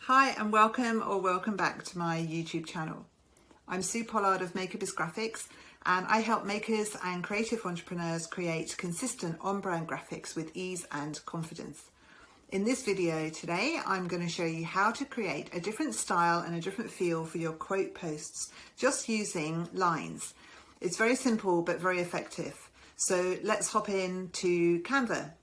Hi and welcome back to my YouTube channel. I'm Sue Pollard of Maker Biz Graphics, and I help makers and creative entrepreneurs create consistent on-brand graphics with ease and confidence. In this video today, I'm going to show you how to create a different style and a different feel for your quote posts just using lines. It's very simple but very effective. So let's hop into Canva.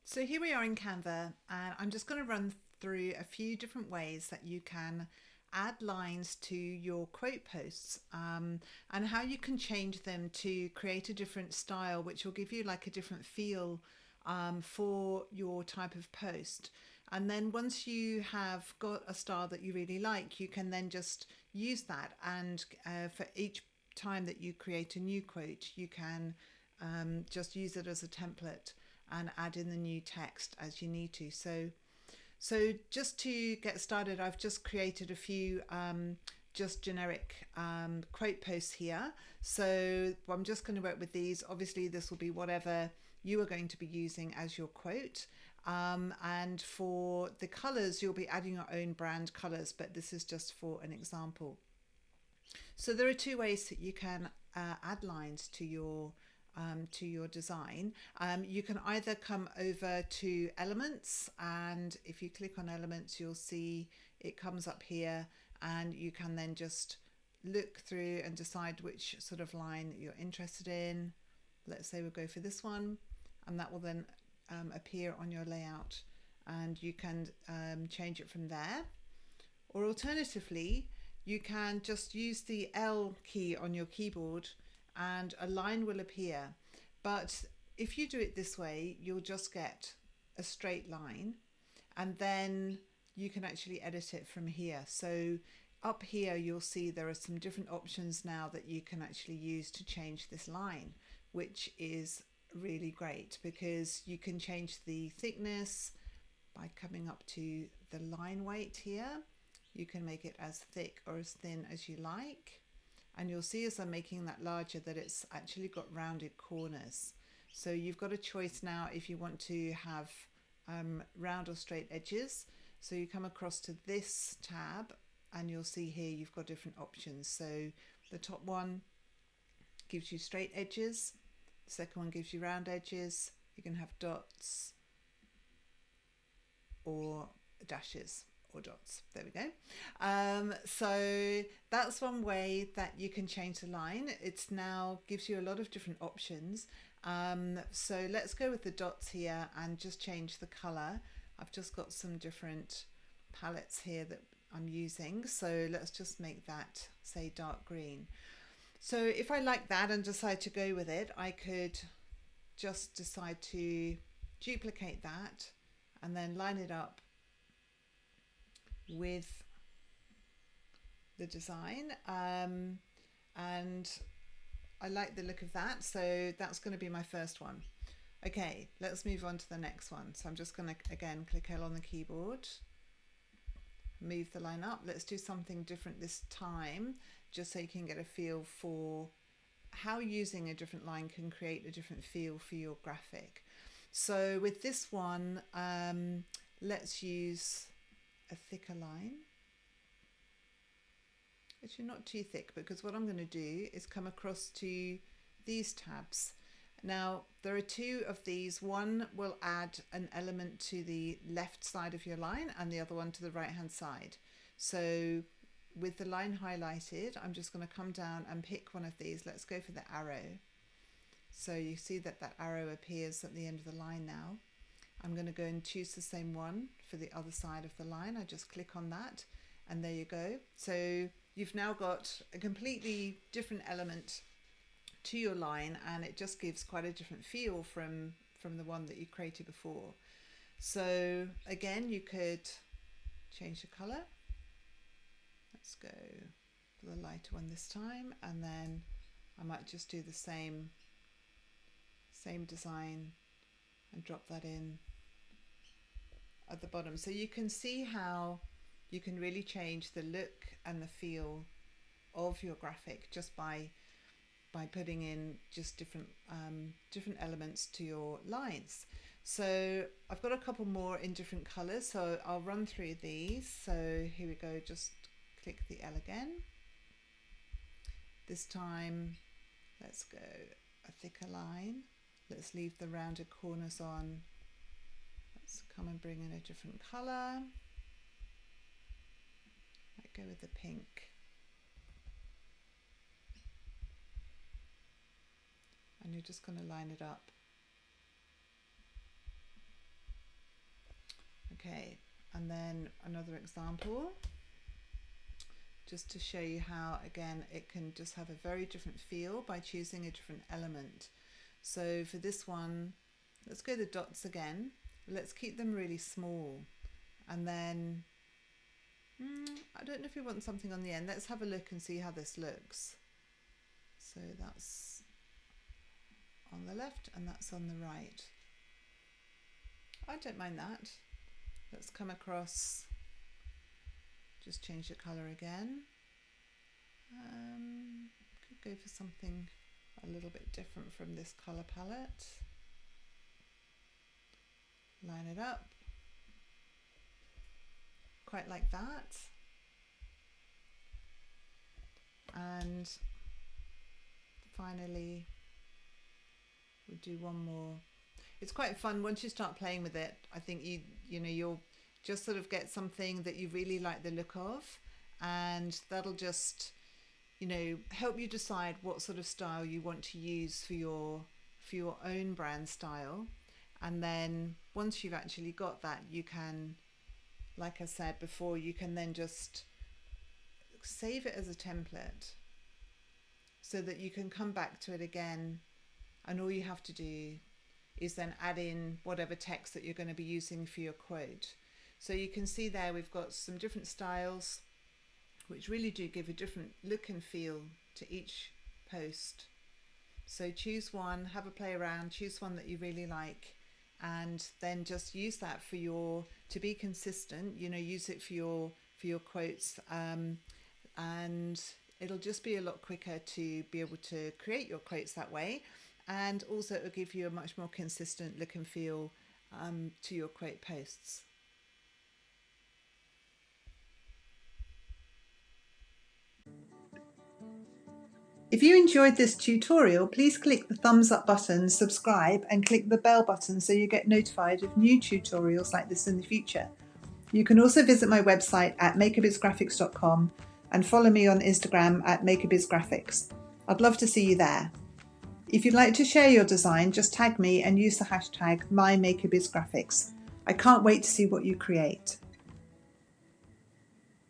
So here we are in Canva, and I'm just going to run through a few different ways that you can add lines to your quote posts, and how you can change them to create a different style which will give you like a different feel for your type of post. And then once you have got a style that you really like, you can then just use that, and for each time that you create a new quote, you can just use it as a template and add in the new text as you need to. So just to get started, I've just created a few just generic quote posts here. So I'm just going to work with these. Obviously this will be whatever you are going to be using as your quote. And for the colors, you'll be adding your own brand colors, but this is just for an example. So there are two ways that you can add lines to your design. You can either come over to elements, and if you click on elements, you'll see it comes up here, and you can then just look through and decide which sort of line you're interested in. Let's say we'll go for this one, and that will then appear on your layout, and you can change it from there. Or alternatively, you can just use the L key on your keyboard and a line will appear. But if you do it this way, you'll just get a straight line, and then you can actually edit it from here. So up here, you'll see there are some different options now that you can actually use to change this line, which is really great because you can change the thickness by coming up to the line weight here. You can make it as thick or as thin as you like. And you'll see as I'm making that larger that it's actually got rounded corners. So you've got a choice now if you want to have round or straight edges. So you come across to this tab and you'll see here you've got different options. So the top one gives you straight edges. The second one gives you round edges. You can have dots or dashes or dots. There we go. So that's one way that you can change the line. It's now gives you a lot of different options. So let's go with the dots here and just change the color. I've just got some different palettes here that I'm using. So let's just make that, say, dark green. So if I like that and decide to go with it, I could just decide to duplicate that and then line it up with the design, and I like the look of that, so that's going to be my first one. Okay, let's move on to the next one. So I'm just going to again click L on the keyboard, move the line up. Let's do something different this time, just so you can get a feel for how using a different line can create a different feel for your graphic. So with this one, let's use a thicker line. Actually not too thick, because what I'm going to do is come across to these tabs. Now there are two of these. One will add an element to the left side of your line and the other one to the right hand side. So with the line highlighted, I'm just going to come down and pick one of these. Let's go for the arrow. So you see that that arrow appears at the end of the line now. I'm going to go and choose the same one for the other side of the line. I just click on that and there you go. So you've now got a completely different element to your line, and it just gives quite a different feel from the one that you created before. So again, you could change the color. Let's go for the lighter one this time, and then I might just do the same design and drop that in at the bottom. So you can see how you can really change the look and the feel of your graphic just by putting in just different elements to your lines. So I've got a couple more in different colours, so I'll run through these. So here we go, just click the L again. This time let's go a thicker line. Let's leave the rounded corners on. Let's come and bring in a different colour. Might go with the pink. And you're just going to line it up. Okay, and then another example, just to show you how, again, it can just have a very different feel by choosing a different element. So for this one, let's go the dots again. Let's keep them really small. And then, I don't know if we want something on the end. Let's have a look and see how this looks. So that's on the left and that's on the right. I don't mind that. Let's come across, just change the colour again. Could go for something a little bit different from this colour palette. Line it up, quite like that. And finally, we'll do one more. It's quite fun once you start playing with it. I think you'll just sort of get something that you really like the look of, and that'll just help you decide what sort of style you want to use for your own brand style. And then once you've actually got that, you can, like I said before, you can then just save it as a template so that you can come back to it again, and all you have to do is then add in whatever text that you're going to be using for your quote. So you can see there we've got some different styles which really do give a different look and feel to each post. So choose one, have a play around, choose one that you really like, and then just use that to be consistent, use it for your quotes, and it'll just be a lot quicker to be able to create your quotes that way. And also it will give you a much more consistent look and feel to your quote posts. If you enjoyed this tutorial, please click the thumbs up button, subscribe, and click the bell button so you get notified of new tutorials like this in the future. You can also visit my website at makerbizgraphics.com and follow me on Instagram at makerbizgraphics. I'd love to see you there. If you'd like to share your design, just tag me and use the hashtag #MyMakerbizGraphics. I can't wait to see what you create.